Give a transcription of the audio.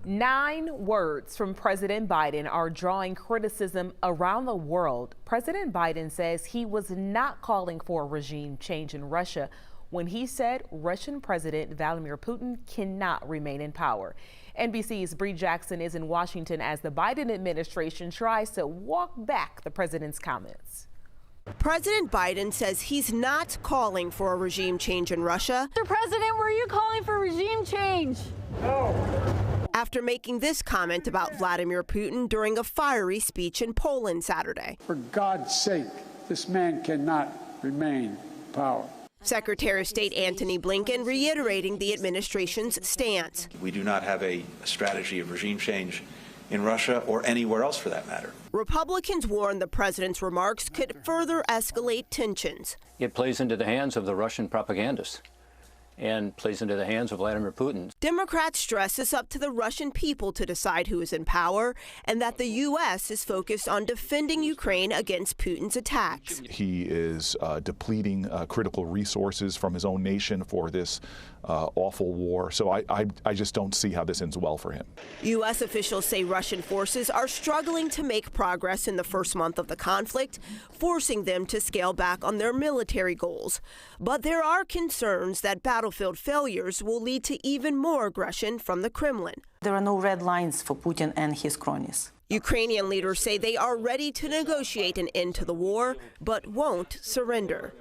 9 words from President Biden are drawing criticism around the world. President Biden says he was not calling for a regime change in Russia when he said Russian President Vladimir Putin cannot remain in power. NBC's Bree Jackson is in Washington as the Biden administration tries to walk back the president's comments. President Biden says he's not calling for a regime change in Russia. Mr. President, were you calling for regime change? No. After making this comment about Vladimir Putin during a fiery speech in Poland Saturday. For God's sake, this man cannot remain in power. Secretary of State Antony Blinken reiterating the administration's stance. We do not have a strategy of regime change in Russia or anywhere else for that matter. Republicans warn the president's remarks could further escalate tensions. It plays into the hands of the Russian propagandists and plays into the hands of Vladimir Putin. Democrats stress it's up to the Russian people to decide who is in power and that the U.S. is focused on defending Ukraine against Putin's attacks. He is depleting critical resources from his own nation for this awful war. So I just don't see how this ends well for him. U.S. officials say Russian forces are struggling to make progress in the first month of the conflict, forcing them to scale back on their military goals. But there are concerns that battlefield failures will lead to even more aggression from the Kremlin. There are no red lines for Putin and his cronies. Ukrainian leaders say they are ready to negotiate an end to the war, but won't surrender.